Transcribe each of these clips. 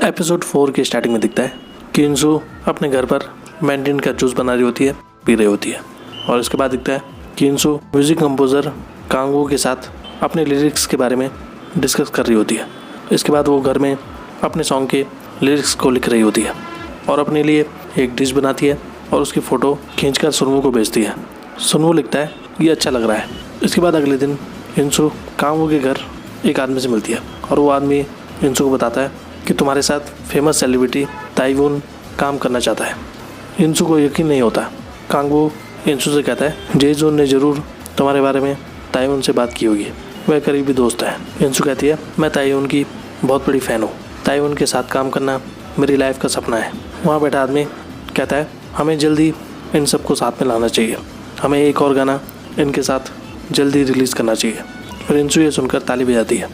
Episode 4 के starting में दिखता है कि इंसू अपने घर पर मैंड्रिन का जूस बना रही होती है, पी रही होती है। और इसके बाद दिखता है कि इंसू म्यूज़िक कंपोज़र कांगवू के साथ अपने लिरिक्स के बारे में डिस्कस कर रही होती है। इसके बाद वो घर में अपने सॉन्ग के लिरिक्स को लिख रही होती है और अपने लिए एक डिश बनाती है और उसकी फ़ोटो खींचकर सुनवू को भेजती है। सुनवू लिखता है ये अच्छा लग रहा है। इसके बाद अगले दिन इंसू कांगवू के घर एक आदमी से मिलती है और वो आदमी इंसू को बताता है कि तुम्हारे साथ फेमस सेलिब्रिटी ताइवून काम करना चाहता है। इंसू को यकीन नहीं होता। कांगवू इंसू से कहता है जेजून ने ज़रूर तुम्हारे बारे में ताइवून से बात की होगी, वह करीबी दोस्त है। इंसू कहती है मैं ताइवून की बहुत बड़ी फ़ैन हूँ, ताइवून के साथ काम करना मेरी लाइफ का सपना है। वहाँ बैठा आदमी कहता है हमें जल्दी इन सबको साथ में लाना चाहिए, हमें एक और गाना इनके साथ जल्दी रिलीज़ करना चाहिए। और इंसू ये सुनकर ताली बजाती है।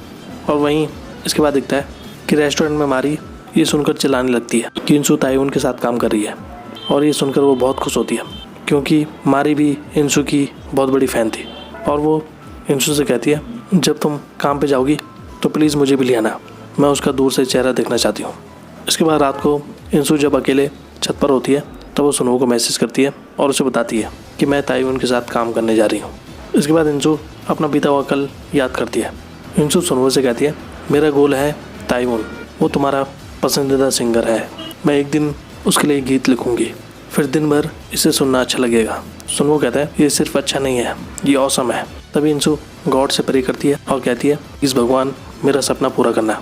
और वहीं इसके बाद दिखता है कि रेस्टोरेंट में मारी ये सुनकर चिल्लाने लगती है कि इंसू ताइवून के साथ काम कर रही है। और ये सुनकर वो बहुत खुश होती है क्योंकि मारी भी इंसू की बहुत बड़ी फ़ैन थी। और वो इंसू से कहती है जब तुम काम पे जाओगी तो प्लीज़ मुझे भी ले आना, मैं उसका दूर से चेहरा देखना चाहती हूँ। इसके बाद रात को इंसू जब अकेले छत पर होती है तब वो सुनवू को मैसेज करती है और उसे बताती है कि मैं ताइवून के साथ काम करने जा रही हूँ। इसके बाद इंसू अपना बीता हुआ कल याद करती है। इंसू सुनवू से कहती है मेरा गोल है ताइवून, वो तुम्हारा पसंदीदा सिंगर है, मैं एक दिन उसके लिए गीत लिखूंगी, फिर दिन भर इसे सुनना अच्छा लगेगा। सुनवू कहता है ये सिर्फ अच्छा नहीं है, ये ऑसम है। तभी इंसू गॉड से प्रे करती है और कहती है इस भगवान मेरा सपना पूरा करना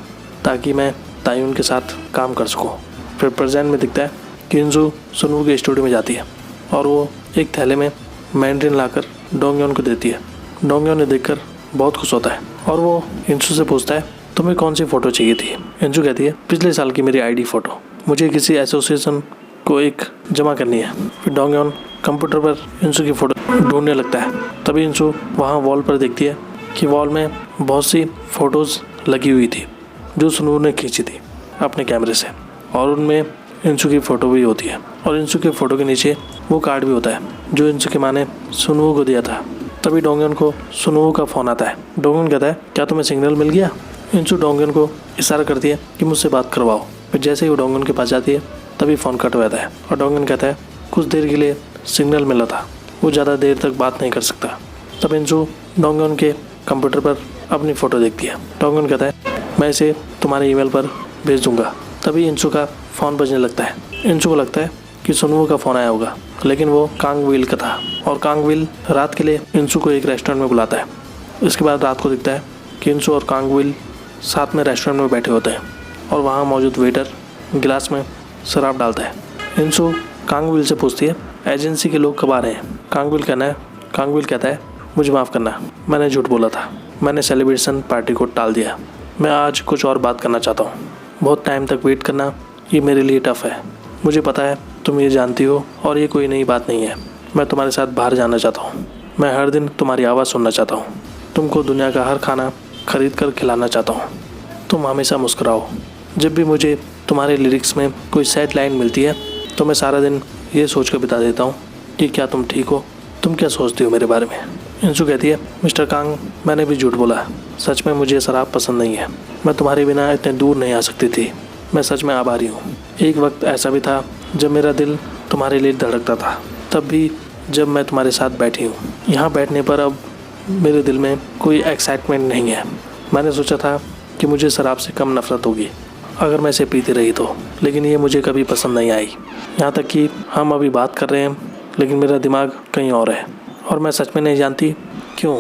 ताकि मैं ताइवून के साथ काम कर सकूँ। फिर प्रेजेंट में दिखता है कि इंसू सुनवू के स्टूडियो में जाती है और वो एक थैले में मैंड्रिन लाकर डोंगयोन को देती है। डोंगयोन ने देखकर बहुत खुश होता है और वो इंसू से पूछता है तुम्हें कौन सी फ़ोटो चाहिए थी। इंसू कहती है पिछले साल की मेरी आईडी फ़ोटो, मुझे किसी एसोसिएशन को एक जमा करनी है। फिर डोंगयोन कंप्यूटर पर इंसू की फ़ोटो ढूंढने लगता है। तभी इंसू वहाँ वॉल पर देखती है कि वॉल में बहुत सी फ़ोटोज़ लगी हुई थी जो सुनवू ने खींची थी अपने कैमरे से, और उनमें इंसू की फ़ोटो भी होती है। और इंसू के फ़ोटो के नीचे वो कार्ड भी होता है जो इंसू की माँ ने सुनवू को दिया था। तभी डोंगयोन को सुनवू का फ़ोन आता है। डोंगयोन कहता है क्या तुम्हें सिग्नल मिल गया। इंसू डोंगयोन को इशारा करती है कि मुझसे बात करवाओ। फिर जैसे ही वो डोंगयोन के पास जाती है तभी फ़ोन कट हो जाता है और डोंगयोन कहता है कुछ देर के लिए सिग्नल मिला था, वो ज़्यादा देर तक बात नहीं कर सकता। तब इंसू डोंगयोन के कंप्यूटर पर अपनी फ़ोटो देखती है। डोंगयोन कहता है मैं इसे तुम्हारे ईमेल पर भेज दूँगा। तभी इंसू का फ़ोन बजने लगता है। इंसू को लगता है कि सुनवू का फ़ोन आया होगा, लेकिन वो कांगविल का था। और कांगविल रात के लिए इंसू को एक रेस्टोरेंट में बुलाता है। इसके बाद रात को दिखता है कि इंसू और कांगविल साथ में रेस्टोरेंट में बैठे होते हैं और वहाँ मौजूद वेटर गिलास में शराब डालता है। इंसू कांगविल से पूछती है एजेंसी के लोग कब आ रहे हैं। कांगविल कहता है मुझे माफ़ करना, मैंने झूठ बोला था, मैंने सेलिब्रेशन पार्टी को टाल दिया, मैं आज कुछ और बात करना चाहता हूँ। बहुत टाइम तक वेट करना ये मेरे लिए टफ़ है, मुझे पता है तुम ये जानती हो और ये कोई नई बात नहीं है। मैं तुम्हारे साथ बाहर जाना चाहता हूँ, मैं हर दिन तुम्हारी आवाज़ सुनना चाहता हूँ, तुमको दुनिया का हर खाना खरीद कर खिलाना चाहता हूँ, तुम हमेशा मुस्कुराओ। जब भी मुझे तुम्हारे लिरिक्स में कोई सैड लाइन मिलती है तो मैं सारा दिन ये सोच कर बिता देता हूँ कि क्या तुम ठीक हो, तुम क्या सोचती हो मेरे बारे में। इंसू कहती है मिस्टर कांग मैंने भी झूठ बोला, सच में मुझे शराब पसंद नहीं है, मैं तुम्हारे बिना इतने दूर नहीं आ सकती थी, मैं सच में आभारी हूँ। एक वक्त ऐसा भी था जब मेरा दिल तुम्हारे लिए धड़कता था, तब भी जब मैं तुम्हारे साथ बैठी हूँ। यहाँ बैठने पर अब मेरे दिल में कोई एक्साइटमेंट नहीं है। मैंने सोचा था कि मुझे शराब से कम नफरत होगी अगर मैं इसे पीती रही तो, लेकिन ये मुझे कभी पसंद नहीं आई। यहाँ तक कि हम अभी बात कर रहे हैं लेकिन मेरा दिमाग कहीं और है और मैं सच में नहीं जानती क्यों।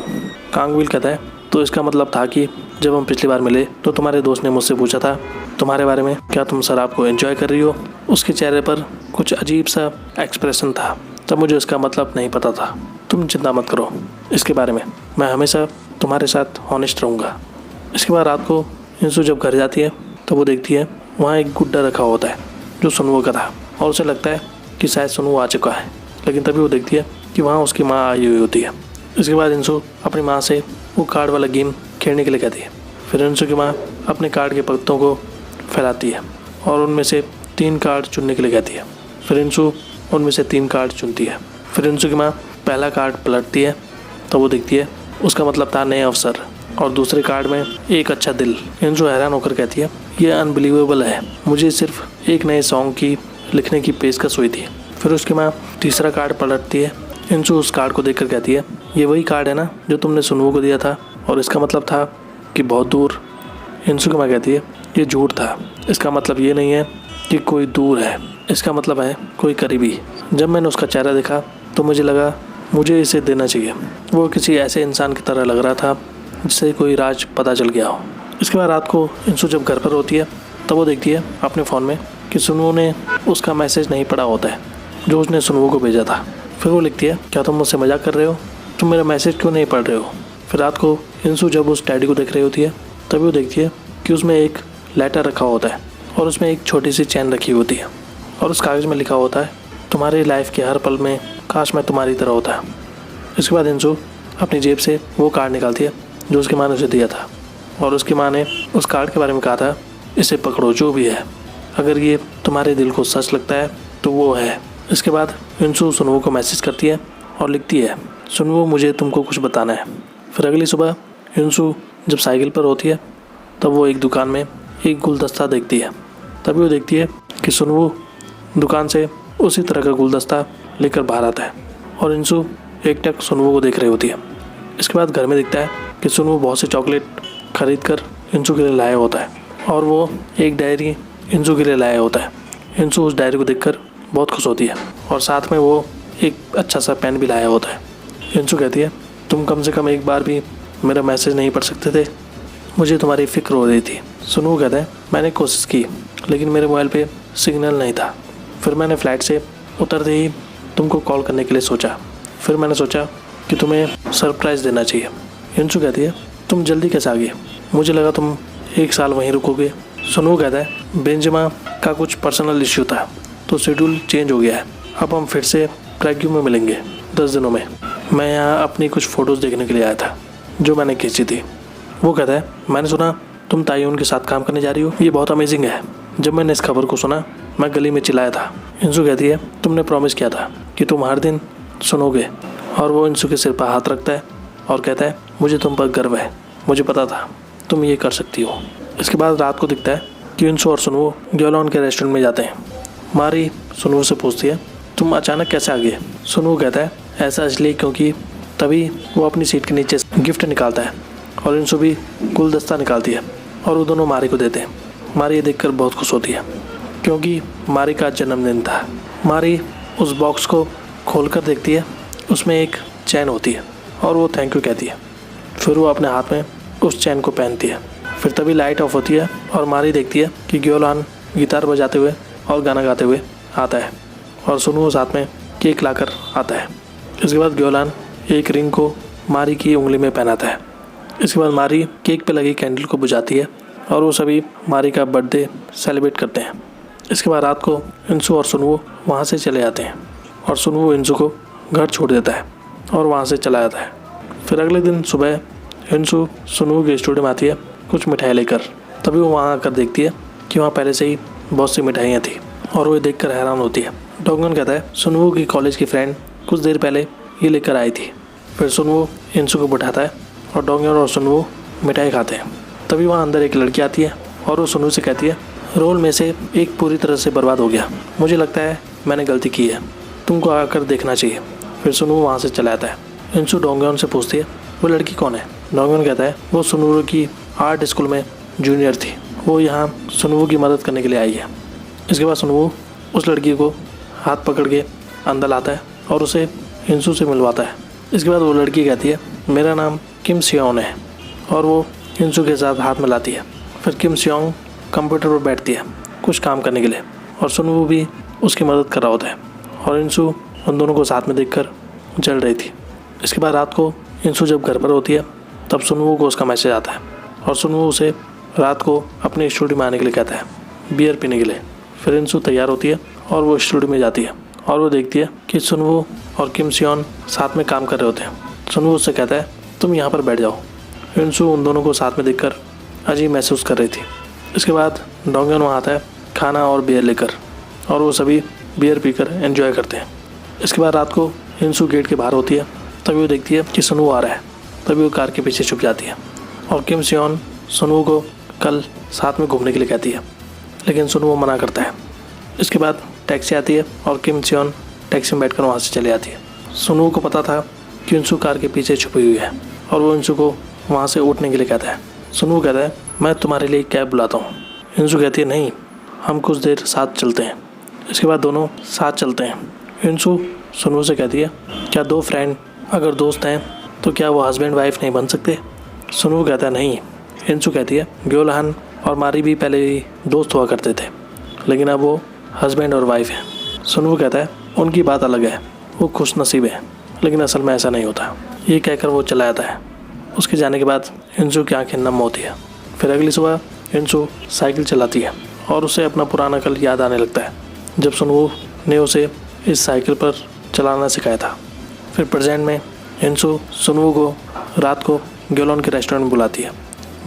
कांगविल कहता है तो इसका मतलब था कि जब हम पिछली बार मिले तो तुम्हारे दोस्त ने मुझसे पूछा था तुम्हारे बारे में, क्या तुम शराब को एंजॉय कर रही हो। उसके चेहरे पर कुछ अजीब सा एक्सप्रेशन था, तब मुझे इसका मतलब नहीं पता था। तुम चिंता मत करो इसके बारे में, मैं हमेशा तुम्हारे साथ हॉनेस्ट रहूँगा। इसके बाद रात को इंसू जब घर जाती है तो वो देखती है वहाँ एक गुड्डा रखा होता है जो सुनवू का था और उसे लगता है कि शायद सुनवू आ चुका है, लेकिन तभी वो देखती है कि वहाँ उसकी माँ आई हुई होती है। इसके बाद इंसू अपनी माँ से वो कार्ड वाला गेम खेलने के लिए कहती है। फिर इंसू की माँ अपने कार्ड के पत्तों को फैलाती है और उनमें से 3 कार्ड चुनने के लिए कहती है। फिर इंसू उनमें से 3 कार्ड चुनती है। फिर इंसू की माँ पहला कार्ड पलटती है तो वो देखती है उसका मतलब था नए अवसर, और दूसरे कार्ड में एक अच्छा दिल। इंसू हैरान होकर कहती है, ये अनबिलीवेबल है, मुझे सिर्फ एक नए सॉन्ग की लिखने की पेशकश हुई थी। फिर उसकी माँ तीसरा कार्ड पलटती है। इंसू उस कार्ड को देखकर कहती है, ये वही कार्ड है ना जो तुमने सुनवू को दिया था, और इसका मतलब था कि बहुत दूर। इंसू की माँ कहती है, ये झूठ था, इसका मतलब ये नहीं है कि कोई दूर है, इसका मतलब है कोई करीबी। जब मैंने उसका चेहरा देखा तो मुझे लगा मुझे इसे देना चाहिए। वो किसी ऐसे इंसान की तरह लग रहा था जिसे कोई राज पता चल गया हो। इसके बाद रात को इंसू जब घर पर होती है तब वो देखती है अपने फ़ोन में कि सुनवू ने उसका मैसेज नहीं पढ़ा होता है जो उसने सुनवू को भेजा था। फिर वो लिखती है, क्या तुम मुझसे मजाक कर रहे हो, तुम मेरा मैसेज क्यों नहीं पढ़ रहे हो। फिर रात को इंसू जब उस डैडी को देख रही होती है तभी वो देखती है कि उसमें एक लेटर रखा होता है और उसमें एक छोटी सी चैन रखी होती है और उस कागज़ में लिखा होता है, तुम्हारी लाइफ के हर पल में काश मैं तुम्हारी तरह होता। इसके बाद इंसू अपनी जेब से वो कार्ड निकालती है जो उसकी माँ ने उसे दिया था, और उसकी माँ ने उस कार्ड के बारे में कहा था, इसे पकड़ो जो भी है, अगर ये तुम्हारे दिल को सच लगता है तो वो है। इसके बाद इंसू सुनवू को मैसेज करती है और लिखती है, सुनवू मुझे तुमको कुछ बताना है। फिर अगली सुबह इंसू जब साइकिल पर होती है तब वो एक दुकान में एक गुलदस्ता देखती है। तभी वो देखती है कि सुनवू दुकान से उसी तरह का गुलदस्ता लेकर बाहर आता है और इंसू एकटक सुनवू को देख रही होती है। इसके बाद घर में दिखता है कि सुनवू बहुत सी चॉकलेट खरीद कर इंसू के लिए लाया होता है और वो एक डायरी इंसू के लिए लाया होता है। इंसू उस डायरी को देखकर बहुत खुश होती है और साथ में वो एक अच्छा सा पेन भी लाया होता है। इंसू कहती है, तुम कम से कम एक बार भी मेरा मैसेज नहीं पढ़ सकते थे, मुझे तुम्हारी फिक्र हो रही थी। सुनवू कहता है, मैंने कोशिश की लेकिन मेरे मोबाइल पे सिग्नल नहीं था। फिर मैंने फ़्लाइट से उतरते ही तुमको कॉल करने के लिए सोचा। फिर मैंने सोचा कि तुम्हें सरप्राइज़ देना चाहिए। इंसू कहती है, तुम जल्दी कैसे आ गए, मुझे लगा तुम 1 साल वहीं रुकोगे। सुनवू कहता है, बेंजमा का कुछ पर्सनल इश्यू था तो शेड्यूल चेंज हो गया है, अब हम फिर से ट्रैक्यू में मिलेंगे 10 दिनों में। मैं यहाँ अपनी कुछ फ़ोटोज़ देखने के लिए आया था जो मैंने खींची थी। वो कहता है, मैंने सुना तुम तायुन के साथ काम करने जा रही हो, ये बहुत अमेजिंग है। जब मैंने इस खबर को सुना मैं गली में चिल्लाया था। इंसू कहती है, तुमने प्रॉमिस किया था कि तुम हर दिन सुनोगे। और वो इंसू के सिर पर हाथ रखता है और कहता है, मुझे तुम पर गर्व है, मुझे पता था तुम ये कर सकती हो। इसके बाद रात को दिखता है कि इंसू और सुनवू ग्योलॉन के रेस्टोरेंट में जाते हैं। मारी सुनवू से पूछती है, तुम अचानक कैसे आ गए। सुनवू कहता है, ऐसा इसलिए क्योंकि तभी वो अपनी सीट के नीचे गिफ्ट निकालता है और इंसू भी गुलदस्ता निकालती है और वो दोनों मारी को देते हैं। मारी ये देखकर बहुत खुश होती है क्योंकि मारी का जन्मदिन था। मारी उस बॉक्स को खोलकर देखती है, उसमें एक चैन होती है और वो थैंक यू कहती है। फिर वो अपने हाथ में उस चैन को पहनती है। फिर तभी लाइट ऑफ होती है और मारी देखती है कि ग्योलान गिटार बजाते हुए और गाना गाते हुए आता है और सुनवू साथ में केक लाकर आता है। इसके बाद ग्योलान एक रिंग को मारी की उंगली में पहनाता है। इसके बाद मारी केक पे लगी कैंडल को बुझाती है और वो सभी मारी का बर्थडे सेलिब्रेट करते हैं। इसके बाद रात को इंसू और सुनवू वहाँ से चले जाते हैं और सुनवू इंसू को घर छोड़ देता है और वहाँ से चला जाता है। फिर अगले दिन सुबह इंसू सुनवू के स्टूडियो में आती है कुछ मिठाई लेकर। तभी वो वहाँ आकर देखती है कि वहाँ पहले से ही बहुत सी मिठाइयाँ थी और वो देखकर हैरान होती है। डोंगन कहता है, सुनवू की कॉलेज की फ्रेंड कुछ देर पहले ये लेकर आई थी। फिर सुनवू इंसू को बिठाता है और डोंगन और सुनवू मिठाई खाते हैं। तभी वहाँ अंदर एक लड़की आती है और वो सुनवू से कहती है, रोल में से एक पूरी तरह से बर्बाद हो गया, मुझे लगता है मैंने गलती की है, तुमको आकर देखना चाहिए। फिर सुनवू वहाँ से चला जाता है। इंसू डोंगन से पूछती है, वो लड़की कौन है। डोंगन कहता है, वो सुनवू की आर्ट स्कूल में जूनियर थी, वो यहाँ सुनवू की मदद करने के लिए आई है। इसके बाद सुनवू उस लड़की को हाथ पकड़ के अंदर लाता है और उसे इंसू से मिलवाता है। इसके बाद वो लड़की कहती है, मेरा नाम किम सियोंग है, और वो इंसू के साथ हाथ मिलाती है। फिर किम सियोंग कंप्यूटर पर बैठती है कुछ काम करने के लिए और सुनवू भी उसकी मदद कर रहा होता है और इंसू उन दोनों को साथ में देखकर जल रही थी। इसके बाद रात को इंसू जब घर पर होती है तब सुनवू को उसका मैसेज आता है और सुनवू उसे रात को अपने स्टूडियो में आने के लिए कहता है बियर पीने के लिए। फिर इंसू तैयार होती है और वो स्टूडियो में जाती है और वो देखती है कि सुनवू और किम सियोंग साथ में काम कर रहे होते हैं। सुनवू उससे कहता है, तुम यहाँ पर बैठ जाओ। इंसू उन दोनों को साथ में देखकर अजीब महसूस कर रही थी। इसके बाद डोंगन वहाँ आता है खाना और बियर लेकर और वो सभी बियर पीकर एंजॉय करते हैं। इसके बाद रात को इंसू गेट के बाहर होती है। तभी वो देखती है कि सुनवू आ रहा है। तभी वो कार के पीछे छुप जाती है और किम सियोन सुनवू को कल साथ में घूमने के लिए कहती है, लेकिन सुनवू मना करता है। इसके बाद टैक्सी आती है और किम सियोन टैक्सी में बैठकर वहाँ से चली जाती है। सुनवू को पता था कि इंसू कार के पीछे छुपी हुई है और वो इंसू को वहाँ से उठने के लिए कहता है। सुनवू कहता है मैं तुम्हारे लिए कैब बुलाता हूँ। इंसू कहती है नहीं, हम कुछ देर साथ चलते हैं। इसके बाद दोनों साथ चलते हैं। इंसू सुनवू से कहती है क्या दो फ्रेंड अगर दोस्त हैं तो क्या वो हस्बैंड वाइफ नहीं बन सकते? सुनवू कहता है नहीं। इंसू कहती है ग्योलहान और मारी भी पहले ही दोस्त हुआ करते थे, लेकिन अब वो हस्बैंड और वाइफ है। सुनवू कहता है उनकी बात अलग है, वो खुश नसीब है, लेकिन असल में ऐसा नहीं होता। ये कहकर वो चला जाता है। उसके जाने के बाद इंसू की आंखें नम होती है। फिर अगली सुबह इंसू साइकिल चलाती है और उसे अपना पुराना कल याद आने लगता है जब सुनवू ने उसे इस साइकिल पर चलाना सिखाया था। फिर प्रेजेंट में इंसू सुनवू को रात को ग्योलन के रेस्टोरेंट में बुलाती है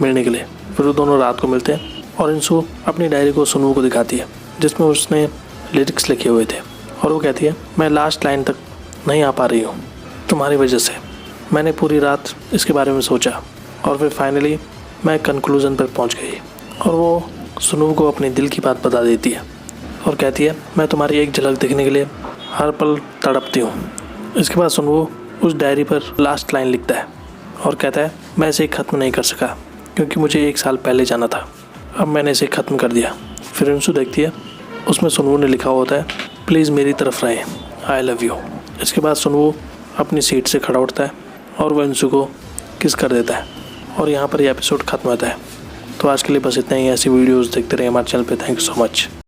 मिलने के लिए। फिर वो दोनों रात को मिलते हैं और इंसू अपनी डायरी को सुनवू को दिखाती है जिसमें उसने लिरिक्स लिखे हुए थे और वो कहती है मैं लास्ट लाइन तक नहीं आ पा रही हूँ तुम्हारी वजह से। मैंने पूरी रात इसके बारे में सोचा और फिर फाइनली मैं कंक्लूजन पर पहुँच गई। और वो सुनवू को अपने दिल की बात बता देती है और कहती है मैं तुम्हारी एक झलक देखने के लिए हर पल तड़पती हूँ। इसके बाद सुनवू उस डायरी पर लास्ट लाइन लिखता है और कहता है मैं इसे ख़त्म नहीं कर सका क्योंकि मुझे 1 साल पहले जाना था, अब मैंने इसे ख़त्म कर दिया। फिर इंसू देखती है उसमें सुनवू ने लिखा होता है प्लीज़ मेरी तरफ रहें, आई लव यू। इसके बाद सुनवू अपनी सीट से खड़ा उठता है और वह इंसू को किस कर देता है और यहाँ पर यह एपिसोड ख़त्म होता है। तो आज के लिए बस इतना ही। ऐसी वीडियोज़ देखते रहे हमारे चैनल पर। Thank you so much.